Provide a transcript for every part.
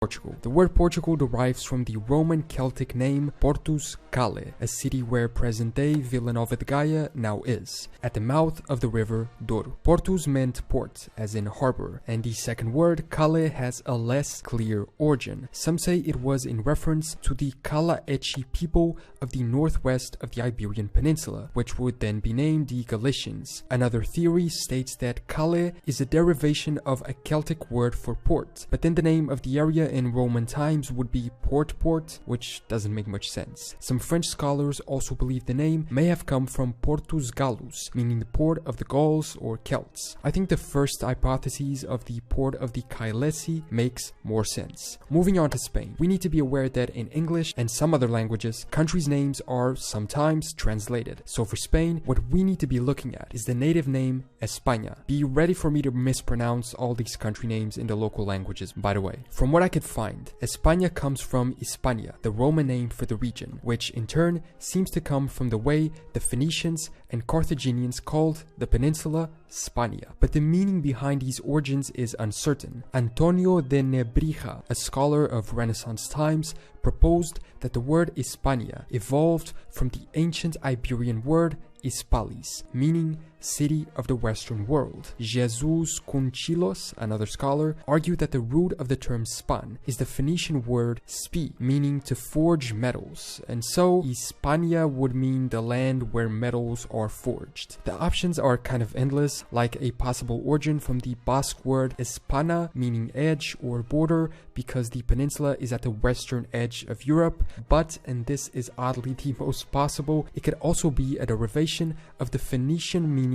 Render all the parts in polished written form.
Portugal. The word Portugal derives from the Roman Celtic name Portus Cale, a city where present-day Vila Nova de Gaia now is, at the mouth of the river Douro. Portus meant port, as in harbor, and the second word, Cale, has a less clear origin. Some say it was in reference to the Kalaeci people of the northwest of the Iberian Peninsula, which would then be named the Galicians. Another theory states that Cale is a derivation of a Celtic word for port, but then the name of the area in Roman times would be Port, which doesn't make much sense. Some French scholars also believe the name may have come from Portus Gallus, meaning the port of the Gauls or Celts. I think the first hypothesis of the port of the Caelesi makes more sense. Moving on to Spain, we need to be aware that in English and some other languages, countries' names are sometimes translated. So for Spain, what we need to be looking at is the native name España. Be ready for me to mispronounce all these country names in the local languages, by the way. From what I could find, España comes from Hispania, the Roman name for the region, which in turn seems to come from the way the Phoenicians and Carthaginians called the peninsula Spania. But the meaning behind these origins is uncertain. Antonio de Nebrija, a scholar of Renaissance times, proposed that the word Hispania evolved from the ancient Iberian word Hispalis, meaning city of the Western world. Jesus Conchilos, another scholar, argued that the root of the term span is the Phoenician word spi, meaning to forge metals, and so Hispania would mean the land where metals are forged. The options are kind of endless, like a possible origin from the Basque word espana, meaning edge or border, because the peninsula is at the western edge of Europe, but, and this is oddly the most possible, it could also be a derivation of the Phoenician meaning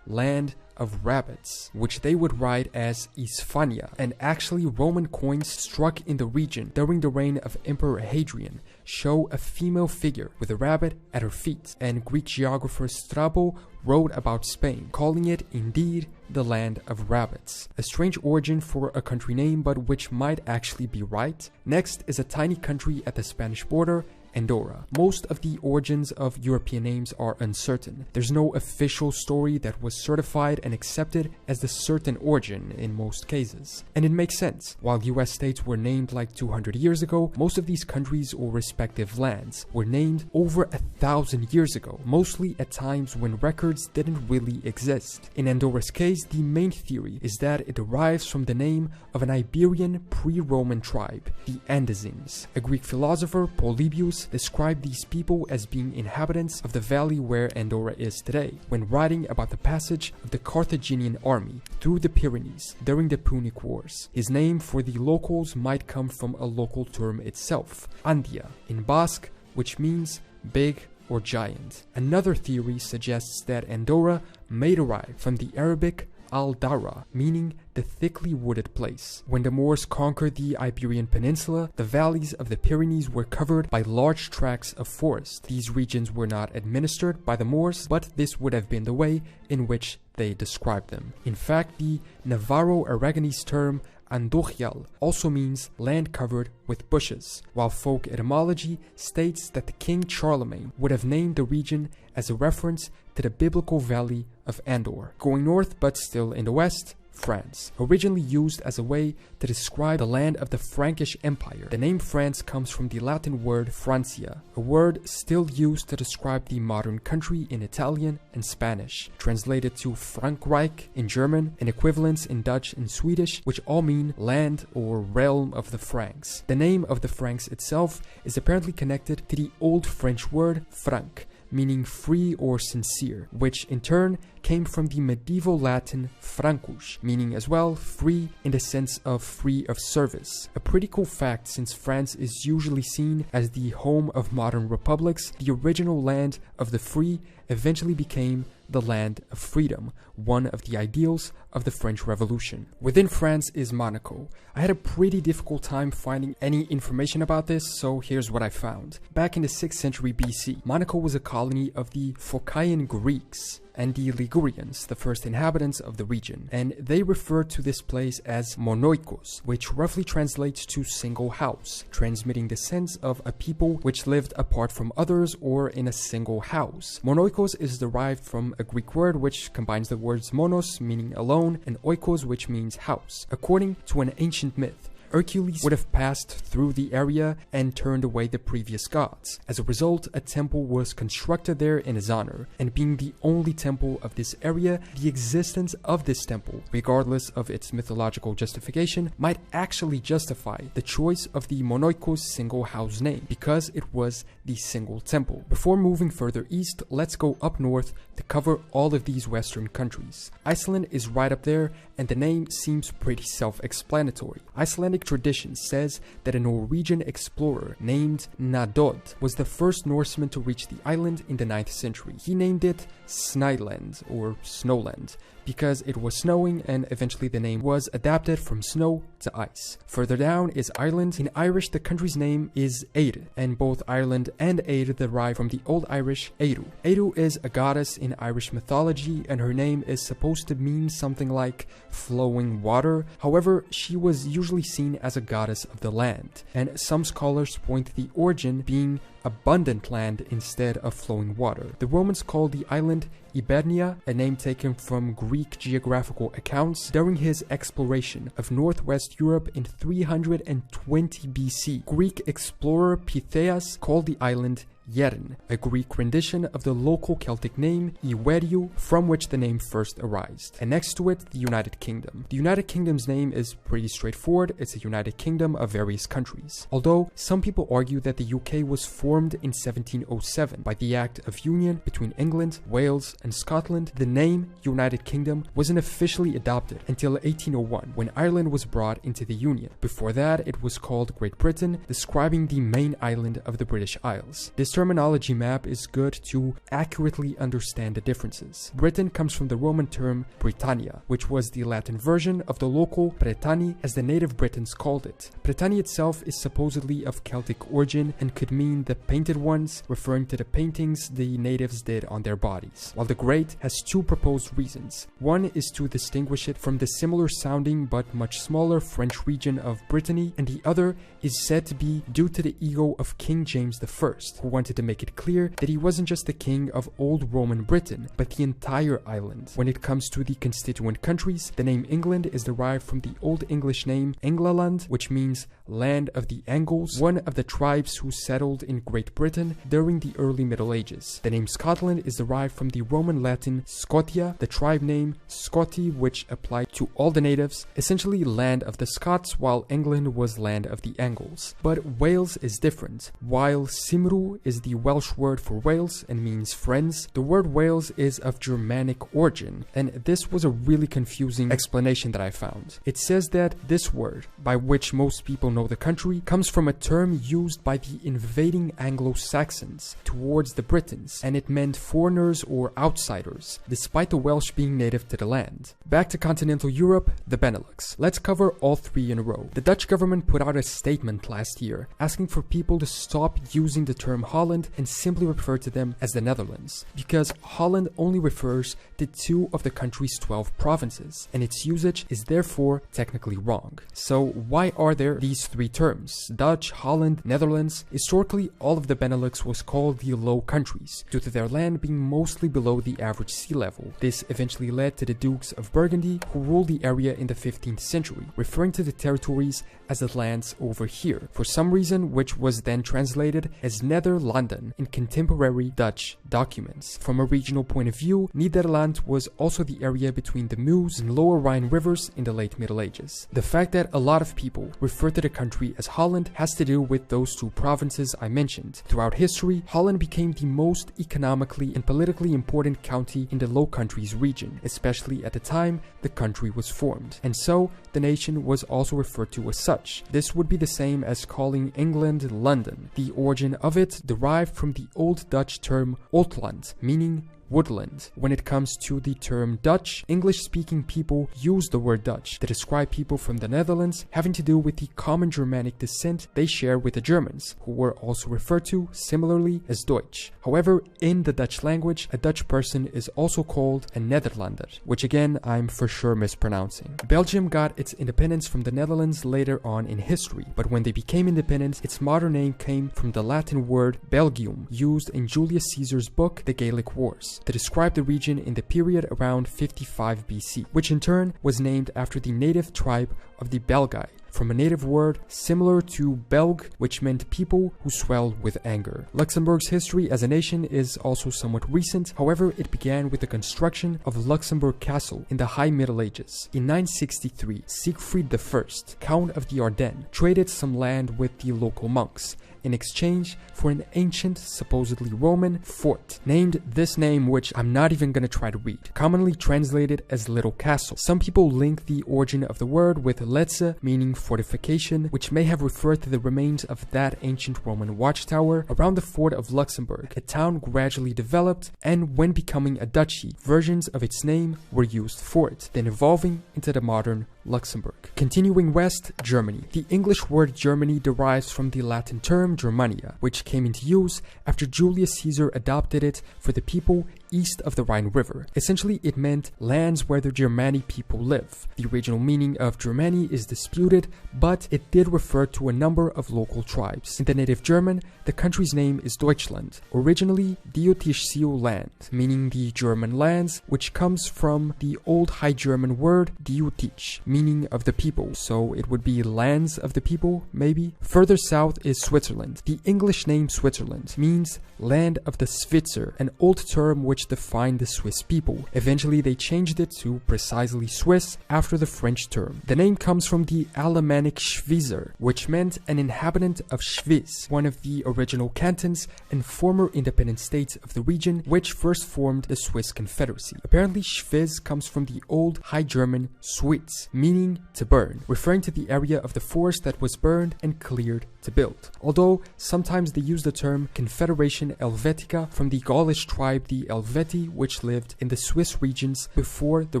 land of rabbits, which they would write as Isfania, and actually Roman coins struck in the region during the reign of Emperor Hadrian show a female figure with a rabbit at her feet, and Greek geographer Strabo wrote about Spain, calling it indeed the land of rabbits. A strange origin for a country name, but which might actually be right. Next is a tiny country at the Spanish border, Andorra. Most of the origins of European names are uncertain. There's no official story that was certified and accepted as the certain origin in most cases. And it makes sense. While US states were named like 200 years ago, most of these countries or respective lands were named over 1,000 years ago, mostly at times when records didn't really exist. In Andorra's case, the main theory is that it derives from the name of an Iberian pre-Roman tribe, the Andesines. A Greek philosopher, Polybius, described these people as being inhabitants of the valley where Andorra is today, when writing about the passage of the Carthaginian army through the Pyrenees during the Punic Wars. His name for the locals might come from a local term itself, Andia, in Basque, which means big or giant. Another theory suggests that Andorra may derive from the Arabic Al-Dara, meaning the thickly wooded place. When the Moors conquered the Iberian Peninsula, the valleys of the Pyrenees were covered by large tracts of forest. These regions were not administered by the Moors, but this would have been the way in which they described them. In fact, the Navarro-Aragonese term Andojal also means land covered with bushes, while folk etymology states that the King Charlemagne would have named the region as a reference to the biblical valley of Andor. Going north, but still in the west, France, originally used as a way to describe the land of the Frankish Empire. The name France comes from the Latin word Francia, a word still used to describe the modern country in Italian and Spanish, translated to Frankreich in German, and equivalents in Dutch and Swedish, which all mean land or realm of the Franks. The name of the Franks itself is apparently connected to the Old French word franc, meaning free or sincere, which in turn came from the medieval Latin francus, meaning as well free in the sense of free of service. A pretty cool fact, since France is usually seen as the home of modern republics, the original land of the free eventually became the land of freedom, one of the ideals of the French Revolution. Within France is Monaco. I had a pretty difficult time finding any information about this, so here's what I found. Back in the 6th century BC, Monaco was a colony of the Phocian Greeks and the Ligurians, the first inhabitants of the region, and they referred to this place as Monoikos, which roughly translates to single house, transmitting the sense of a people which lived apart from others or in a single house. Monoikos is derived from a Greek word which combines the words monos, meaning alone, and oikos, which means house. According to an ancient myth, Hercules would have passed through the area and turned away the previous gods. As a result, a temple was constructed there in his honor, and being the only temple of this area, the existence of this temple, regardless of its mythological justification, might actually justify the choice of the Monoikos single house name, because it was the single temple. Before moving further east, let's go up north to cover all of these western countries. Iceland is right up there, and the name seems pretty self-explanatory. Icelandic tradition says that a Norwegian explorer named Nadod was the first Norseman to reach the island in the 9th century. He named it Snæland, or Snowland, because it was snowing, and eventually the name was adapted from snow to ice. Further down is Ireland. In Irish, the country's name is Eire, and both Ireland and Eire derive from the Old Irish Eiru. Eiru is a goddess in Irish mythology, and her name is supposed to mean something like flowing water. However, she was usually seen as a goddess of the land, and some scholars point to the origin being abundant land instead of flowing water. The Romans called the island Ibernia, a name taken from Greek geographical accounts, during his exploration of northwest Europe in 320 BC. Greek explorer Pytheas called the island Yeren, a Greek rendition of the local Celtic name Iweriu, from which the name first arose, and next to it, the United Kingdom. The United Kingdom's name is pretty straightforward. It's a United Kingdom of various countries. Although some people argue that the UK was formed in 1707 by the Act of Union between England, Wales, and Scotland, the name United Kingdom wasn't officially adopted until 1801, when Ireland was brought into the Union. Before that, it was called Great Britain, describing the main island of the British Isles. This terminology map is good to accurately understand the differences. Britain comes from the Roman term Britannia, which was the Latin version of the local Britanni, as the native Britons called it. Britannia itself is supposedly of Celtic origin and could mean the painted ones, referring to the paintings the natives did on their bodies, while the Great has two proposed reasons. One is to distinguish it from the similar sounding but much smaller French region of Brittany, and the other is said to be due to the ego of King James I, who wanted to make it clear that he wasn't just the king of old Roman Britain, but the entire island. When it comes to the constituent countries, the name England is derived from the Old English name Englaland, which means land of the Angles, one of the tribes who settled in Great Britain during the early Middle Ages. The name Scotland is derived from the Roman Latin Scotia, the tribe name Scoti, which applied to all the natives, essentially land of the Scots, while England was land of the Angles. But Wales is different. While Cymru is the Welsh word for Wales and means friends, the word Wales is of Germanic origin, and this was a really confusing explanation that I found. It says that this word, by which most people know the country, comes from a term used by the invading Anglo-Saxons towards the Britons, and it meant foreigners or outsiders, despite the Welsh being native to the land. Back to continental Europe, the Benelux. Let's cover all three in a row. The Dutch government put out a statement last year asking for people to stop using the term Holland and simply refer to them as the Netherlands, because Holland only refers to 2 of the country's 12 provinces, and its usage is therefore technically wrong. So why are there these 3 terms? Dutch, Holland, Netherlands? Historically, all of the Benelux was called the Low Countries, due to their land being mostly below the average sea level. This eventually led to the Dukes of Burgundy, who ruled the area in the 15th century, referring to the territories as the lands over here, for some reason which was then translated as Nederlanden in contemporary Dutch documents. From a regional point of view, Nederland was also the area between the Meuse and Lower Rhine rivers in the late Middle Ages. The fact that a lot of people refer to the country as Holland has to do with those 2 provinces I mentioned. Throughout history, Holland became the most economically and politically important county in the Low Countries region, especially at the time the country was formed, and so the nation was also referred to as such. This would be the same as calling England London. The origin of it derived from the Old Dutch term Oldland, meaning woodland. When it comes to the term Dutch, English-speaking people use the word Dutch to describe people from the Netherlands, having to do with the common Germanic descent they share with the Germans, who were also referred to similarly as Deutsch. However, in the Dutch language, a Dutch person is also called a Nederlander, which again I'm for sure mispronouncing. Belgium got its independence from the Netherlands later on in history, but when they became independent, its modern name came from the Latin word Belgium, used in Julius Caesar's book The Gallic Wars, to describe the region in the period around 55 BC, which in turn was named after the native tribe of the Belgae, from a native word similar to Belg, which meant people who swell with anger. Luxembourg's history as a nation is also somewhat recent. However, it began with the construction of Luxembourg Castle in the High Middle Ages. In 963, Siegfried I, Count of the Ardennes, traded some land with the local monks in exchange for an ancient, supposedly Roman fort, named this name, which I'm not even going to try to read, commonly translated as Little Castle. Some people link the origin of the word with Letze, meaning fortification, which may have referred to the remains of that ancient Roman watchtower around the fort of Luxembourg. A town gradually developed, and when becoming a duchy, versions of its name were used for it, then evolving into the modern Luxembourg. Continuing west, Germany. The English word Germany derives from the Latin term Germania, which came into use after Julius Caesar adopted it for the people east of the Rhine River. Essentially, it meant lands where the Germani people live. The original meaning of Germany is disputed, but it did refer to a number of local tribes. In the native German, the country's name is Deutschland, originally Diotischio land, meaning the German lands, which comes from the Old High German word Diotich, meaning of the people, so it would be lands of the people, maybe? Further south is Switzerland. The English name Switzerland means land of the Switzer, an old term which defined the Swiss people. Eventually, they changed it to precisely Swiss after the French term. The name comes from the Alemannic Schwyzer, which meant an inhabitant of Schwyz, one of the original cantons and former independent states of the region, which first formed the Swiss Confederacy. Apparently, Schwyz comes from the Old High German Schwyz, meaning to burn, referring to the area of the forest that was burned and cleared to build. Although sometimes they use the term Confederation Helvetica from the Gaulish tribe the Helvetii, which lived in the Swiss regions before the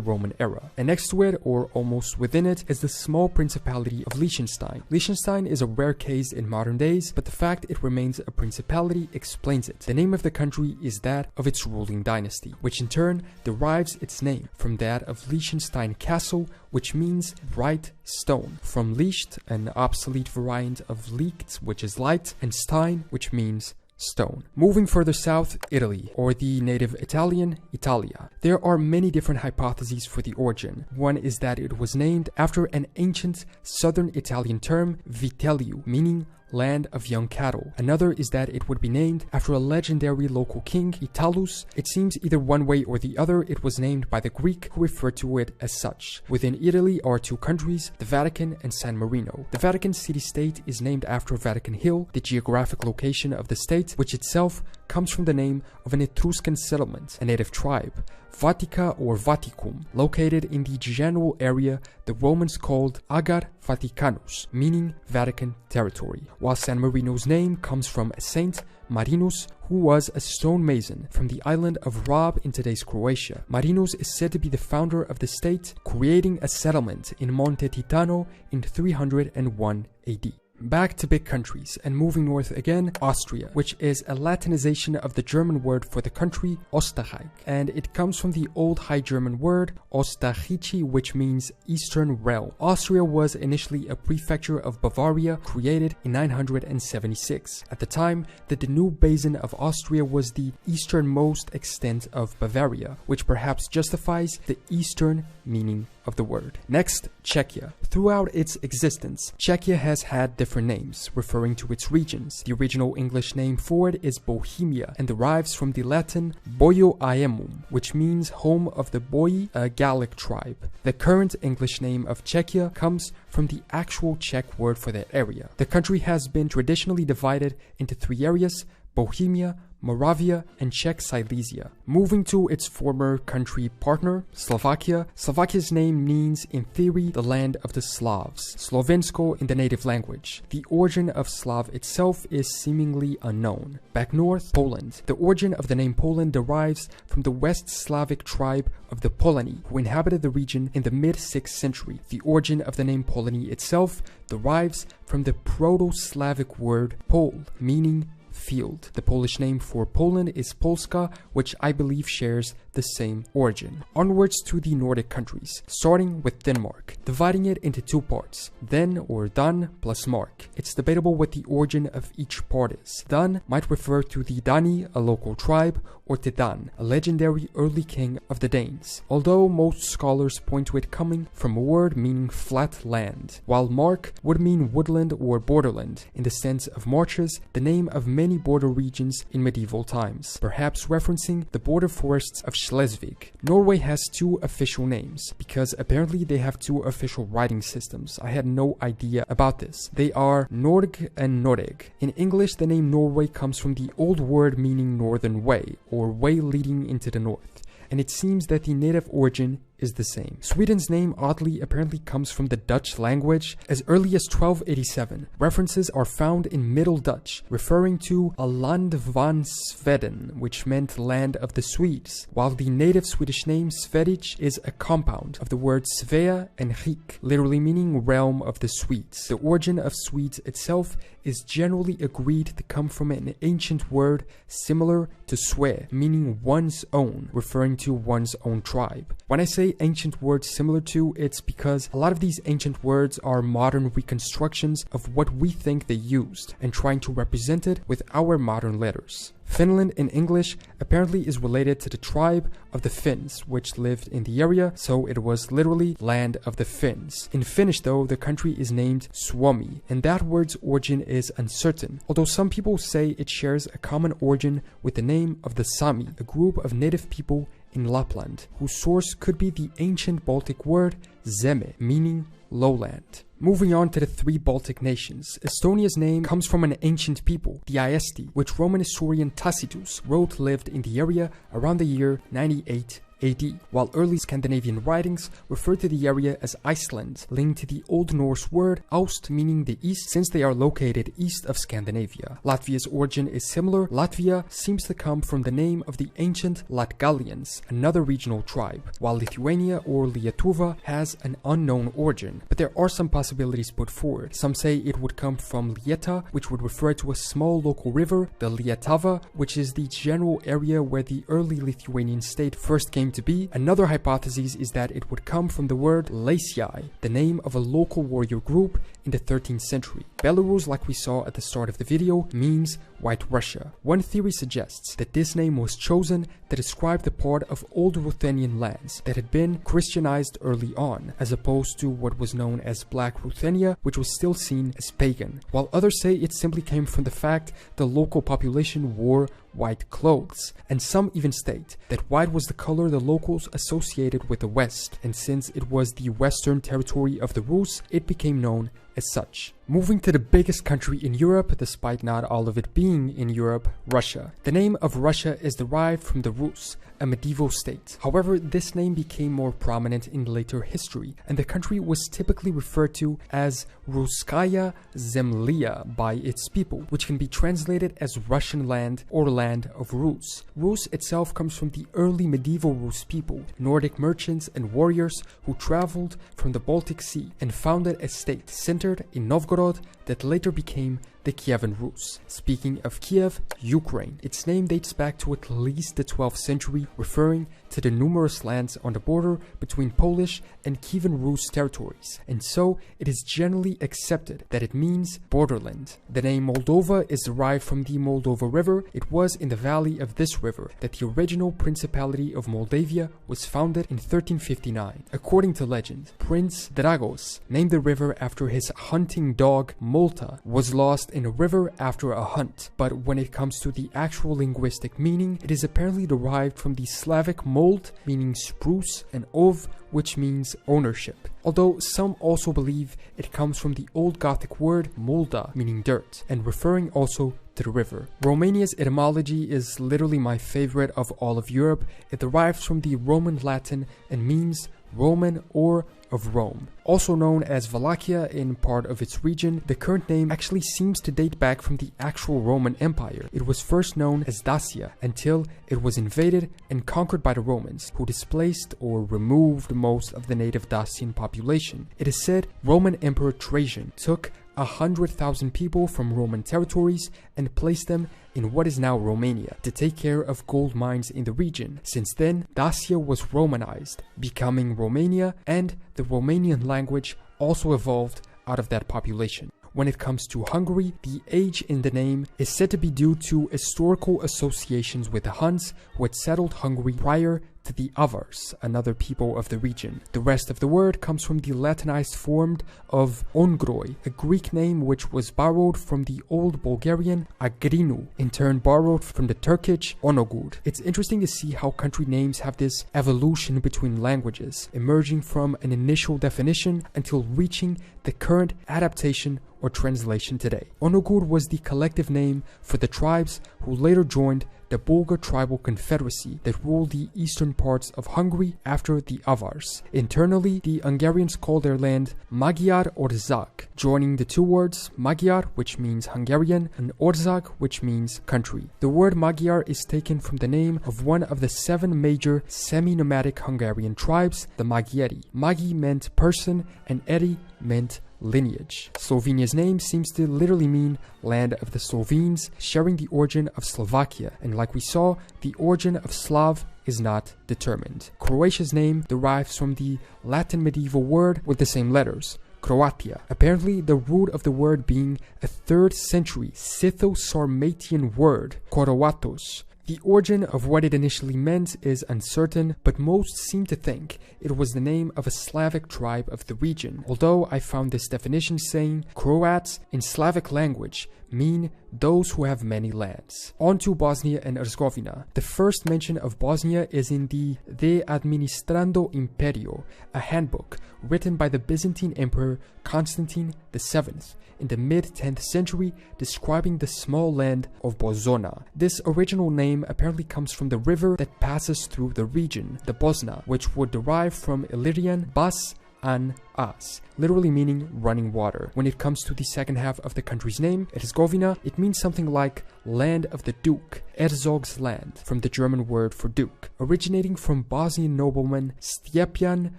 Roman era. And next to it, or almost within it, is the small principality of Liechtenstein. Liechtenstein is a rare case in modern days, but the fact it remains a principality explains it. The name of the country is that of its ruling dynasty, which in turn derives its name from that of Liechtenstein Castle, which means bright stone, from Licht, an obsolete variant of Licht, which is light, and Stein, which means stone. Moving further south, Italy, or the native Italian, Italia. There are many different hypotheses for the origin. One is that it was named after an ancient southern Italian term, Vitelliu, meaning land of young cattle. Another is that it would be named after a legendary local king, Italus. It seems either one way or the other, it was named by the Greek, who referred to it as such. Within Italy are two countries, the Vatican and San Marino. The Vatican city-state is named after Vatican Hill, the geographic location of the state, which itself comes from the name of an Etruscan settlement, a native tribe, Vatica or Vaticum, located in the general area the Romans called Agar Vaticanus, meaning Vatican territory, while San Marino's name comes from a saint, Marinus, who was a stonemason from the island of Rab in today's Croatia. Marinus is said to be the founder of the state, creating a settlement in Monte Titano in 301 AD. Back to big countries, and moving north again, Austria, which is a Latinization of the German word for the country, Österreich, and it comes from the Old High German word, Österreichi, which means Eastern Realm. Austria was initially a prefecture of Bavaria, created in 976. At the time, the Danube Basin of Austria was the easternmost extent of Bavaria, which perhaps justifies the eastern meaning of the word. Next, Czechia. Throughout its existence, Czechia has had different names, referring to its regions. The original English name for it is Bohemia, and derives from the Latin Boioaemum, which means home of the Boi, a Gallic tribe. The current English name of Czechia comes from the actual Czech word for that area. The country has been traditionally divided into three areas: Bohemia, Moravia, and Czech Silesia. Moving to its former country partner, Slovakia. Slovakia's name means, in theory, the land of the Slavs, Slovensko in the native language. The origin of Slav itself is seemingly unknown. Back north, Poland. The origin of the name Poland derives from the West Slavic tribe of the Polani, who inhabited the region in the mid-6th century. The origin of the name Polani itself derives from the Proto-Slavic word Pol, meaning field. The Polish name for Poland is Polska, which I believe shares the same origin. Onwards to the Nordic countries, starting with Denmark, dividing it into two parts, Den or Dan plus Mark. It's debatable what the origin of each part is. Dan might refer to the Dani, a local tribe, or to Dan, a legendary early king of the Danes, although most scholars point to it coming from a word meaning flat land, while Mark would mean woodland or borderland, in the sense of marches, the name of many border regions in medieval times, perhaps referencing the border forests of Schleswig. Norway has two official names, because apparently they have two official writing systems. I had no idea about this. They are Norg and Noreg. In English, the name Norway comes from the old word meaning northern way, or way leading into the north, and it seems that the native origin is the same. Sweden's name oddly apparently comes from the Dutch language. As early as 1287, references are found in Middle Dutch referring to a land van Sweden, which meant land of the Swedes, while the native Swedish name Swedish is a compound of the words Svea and Rik, literally meaning realm of the Swedes. The origin of Swedes itself is generally agreed to come from an ancient word similar to Sve, meaning one's own, referring to one's own tribe. When I say ancient words similar to, it's because a lot of these ancient words are modern reconstructions of what we think they used and trying to represent it with our modern letters. Finland in English apparently is related to the tribe of the Finns, which lived in the area, so it was literally land of the Finns. In Finnish though, the country is named Suomi, and that word's origin is uncertain, although some people say it shares a common origin with the name of the Sami, a group of native people in Lapland, whose source could be the ancient Baltic word Zeme, meaning lowland. Moving on to the three Baltic nations, Estonia's name comes from an ancient people, the Aiesti, which Roman historian Tacitus wrote lived in the area around the year 98 AD, while early Scandinavian writings refer to the area as Iceland, linked to the Old Norse word Aust, meaning the east, since they are located east of Scandinavia. Latvia's origin is similar. Latvia seems to come from the name of the ancient Latgalians, another regional tribe, while Lithuania or Lietuva has an unknown origin, but there are some possibilities put forward. Some say it would come from Lieta, which would refer to a small local river, the Lietava, which is the general area where the early Lithuanian state first came to be. Another hypothesis is that it would come from the word Laisiai, the name of a local warrior group in the 13th century. Belarus, like we saw at the start of the video, means White Russia. One theory suggests that this name was chosen to describe the part of old Ruthenian lands that had been Christianized early on, as opposed to what was known as Black Ruthenia, which was still seen as pagan, while others say it simply came from the fact the local population wore white clothes, and some even state that white was the color the locals associated with the West, and since it was the western territory of the Rus, it became known as such. Moving to the biggest country in Europe, despite not all of it being in Europe, Russia. The name of Russia is derived from the Rus, a medieval state. However, this name became more prominent in later history, and the country was typically referred to as Ruskaya Zemlya by its people, which can be translated as Russian land or land of Rus. Rus itself comes from the early medieval Rus people, Nordic merchants and warriors who traveled from the Baltic Sea and founded a state centered in Novgorod that later became the Kievan Rus. Speaking of Kiev, Ukraine. Its name dates back to at least the 12th century, referring to the numerous lands on the border between Polish and Kievan Rus territories, and so it is generally accepted that it means borderland. The name Moldova is derived from the Moldova River. It was in the valley of this river that the original Principality of Moldavia was founded in 1359. According to legend, Prince Dragos named the river after his hunting dog Molta was lost in a river after a hunt, but when it comes to the actual linguistic meaning, it is apparently derived from the Slavic mold, meaning spruce, and ov, which means ownership, although some also believe it comes from the Old Gothic word molda, meaning dirt, and referring also to the river. Romania's etymology is literally my favorite of all of Europe. It derives from the Roman Latin and means Roman or of Rome. Also known as Wallachia in part of its region, the current name actually seems to date back from the actual Roman Empire. It was first known as Dacia until it was invaded and conquered by the Romans, who displaced or removed most of the native Dacian population. It is said Roman Emperor Trajan took 100,000 people from Roman territories and placed them in what is now Romania to take care of gold mines in the region. Since then, Dacia was Romanized, becoming Romania, and the Romanian language also evolved out of that population. When it comes to Hungary, the H in the name is said to be due to historical associations with the Huns who had settled Hungary prior to the Avars, another people of the region. The rest of the word comes from the Latinized form of Ongroi, a Greek name which was borrowed from the Old Bulgarian Agrinu, in turn borrowed from the Turkish Onogur. It's interesting to see how country names have this evolution between languages, emerging from an initial definition until reaching the current adaptation or translation today. Onogur was the collective name for the tribes who later joined the Bulgar tribal confederacy that ruled the eastern parts of Hungary after the Avars. Internally, the Hungarians called their land Magyar Ország, joining the two words Magyar, which means Hungarian, and Ország, which means country. The word Magyar is taken from the name of one of the 7 major semi-nomadic Hungarian tribes, the Magyari. Magi meant person and Eri meant lineage. Slovenia's name seems to literally mean land of the Slovenes, sharing the origin of Slovakia, and like we saw, the origin of Slav is not determined. Croatia's name derives from the Latin medieval word with the same letters, Croatia. Apparently, the root of the word being a 3rd century Scytho-Sarmatian word, Koroatos. The origin of what it initially meant is uncertain, but most seem to think it was the name of a Slavic tribe of the region, although I found this definition saying Croats in Slavic language mean those who have many lands. On to Bosnia and Herzegovina. The first mention of Bosnia is in the De Administrando Imperio, a handbook written by the Byzantine Emperor Constantine VII in the mid-10th century, describing the small land of Bosona. This original name apparently comes from the river that passes through the region, the Bosna, which would derive from Illyrian bas an as, literally meaning running water. When it comes to the second half of the country's name, Herzegovina, it means something like land of the Duke, Herzog's land, from the German word for duke, originating from Bosnian nobleman Stjepan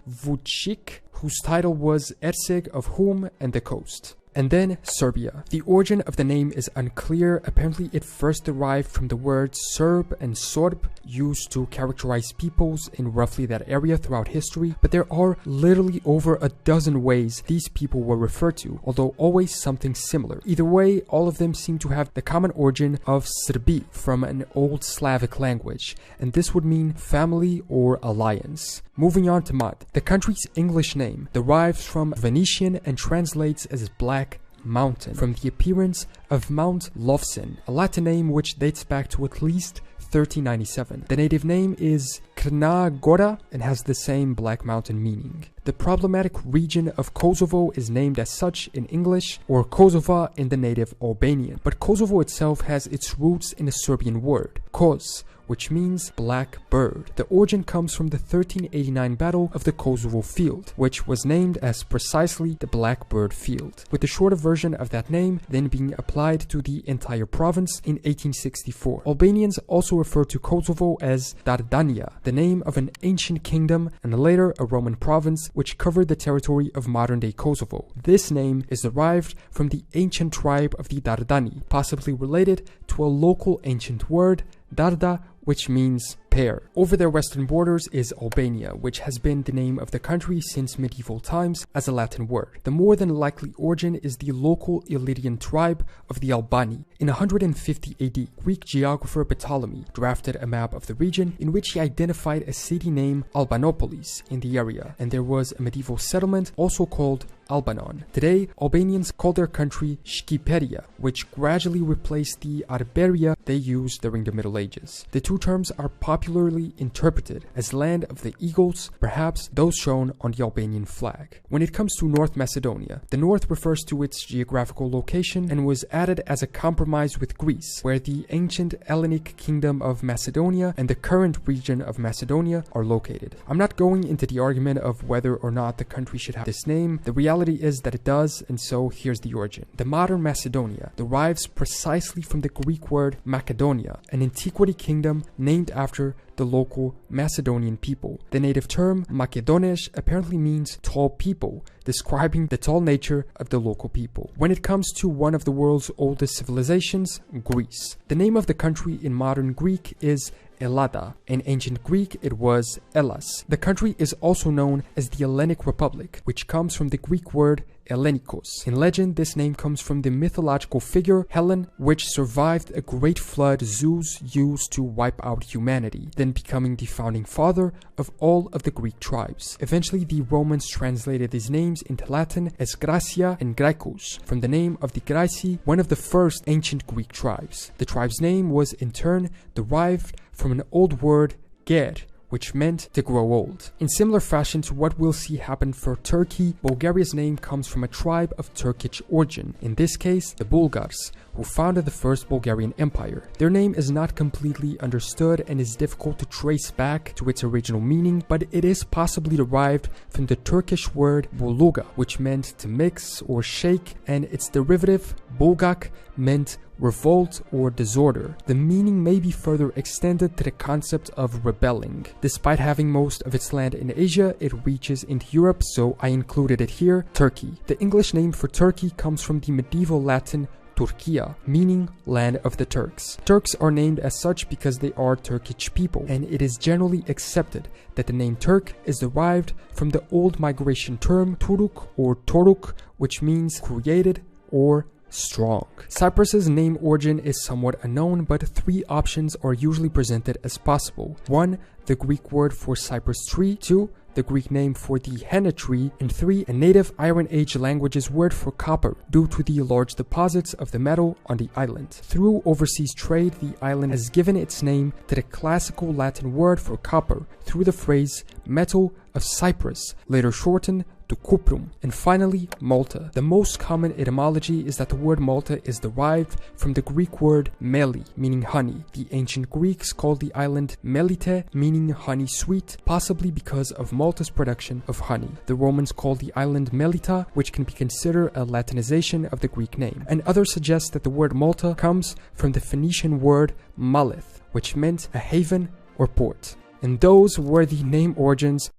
Vucic, whose title was Herzog of Hum and the Coast. And then Serbia. The origin of the name is unclear. Apparently it first derived from the words Serb and Sorb, used to characterize peoples in roughly that area throughout history, but there are literally over a dozen ways these people were referred to, although always something similar. Either way, all of them seem to have the common origin of Srbi, from an old Slavic language, and this would mean family or alliance. Moving on to Mad. The country's English name derives from Venetian and translates as Black Mountain, from the appearance of Mount Lovćen, a Latin name which dates back to at least 1397. The native name is Crna Gora and has the same Black Mountain meaning. The problematic region of Kosovo is named as such in English, or Kosova in the native Albanian, but Kosovo itself has its roots in a Serbian word, Kos, which means black bird. The origin comes from the 1389 Battle of the Kosovo Field, which was named as precisely the Blackbird Field, with the shorter version of that name then being applied to the entire province in 1864. Albanians also refer to Kosovo as Dardania, the name of an ancient kingdom and later a Roman province which covered the territory of modern-day Kosovo. This name is derived from the ancient tribe of the Dardani, possibly related to a local ancient word, Darda, which means pear. Over their western borders is Albania, which has been the name of the country since medieval times as a Latin word. The more than likely origin is the local Illyrian tribe of the Albani. In 150 AD, Greek geographer Ptolemy drafted a map of the region in which he identified a city named Albanopolis in the area, and there was a medieval settlement also called Albanon. Today, Albanians call their country Shqiperia, which gradually replaced the Arberia they used during the Middle Ages. The two terms are popularly interpreted as land of the eagles, perhaps those shown on the Albanian flag. When it comes to North Macedonia, the north refers to its geographical location and was added as a compromise with Greece, where the ancient Hellenic kingdom of Macedonia and the current region of Macedonia are located. I'm not going into the argument of whether or not the country should have this name. The reality is that it does, and so here's the origin. The modern Macedonia derives precisely from the Greek word Macedonia, an antiquity kingdom named after the local Macedonian people. The native term Makedones apparently means tall people, describing the tall nature of the local people. When it comes to one of the world's oldest civilizations, Greece, the name of the country in modern Greek is Ellada. In ancient Greek, it was Hellas. The country is also known as the Hellenic Republic, which comes from the Greek word Hellenikos. In legend, this name comes from the mythological figure Helen, which survived a great flood Zeus used to wipe out humanity, then becoming the founding father of all of the Greek tribes. Eventually, the Romans translated these names into Latin as Gracia and Graecus, from the name of the Graeci, one of the first ancient Greek tribes. The tribe's name was in turn derived from an old word ger, which meant to grow old. In similar fashion to what we'll see happen for Turkey, Bulgaria's name comes from a tribe of Turkic origin, in this case the Bulgars, who founded the first Bulgarian Empire. Their name is not completely understood and is difficult to trace back to its original meaning, but it is possibly derived from the Turkish word buluga, which meant to mix or shake, and its derivative, bulgak, meant revolt or disorder. The meaning may be further extended to the concept of rebelling. Despite having most of its land in Asia, it reaches into Europe, so I included it here, Turkey. The English name for Turkey comes from the medieval Latin Turkia, meaning land of the Turks. Turks are named as such because they are Turkic people, and it is generally accepted that the name Turk is derived from the old migration term Turuk or Toruk, which means created or strong. Cyprus's name origin is somewhat unknown, but three options are usually presented as possible. 1. The Greek word for cypress tree. 2. The Greek name for the henna tree. And 3. A native Iron Age language's word for copper, due to the large deposits of the metal on the island. Through overseas trade, the island has given its name to the classical Latin word for copper through the phrase metal of Cyprus, later shortened to cuprum. And finally, Malta. The most common etymology is that the word Malta is derived from the Greek word meli, meaning honey. The ancient Greeks called the island Melite, meaning honey sweet, possibly because of Malta's production of honey. The Romans called the island Melita, which can be considered a Latinization of the Greek name. And others suggest that the word Malta comes from the Phoenician word malith, which meant a haven or port. And those were the name origins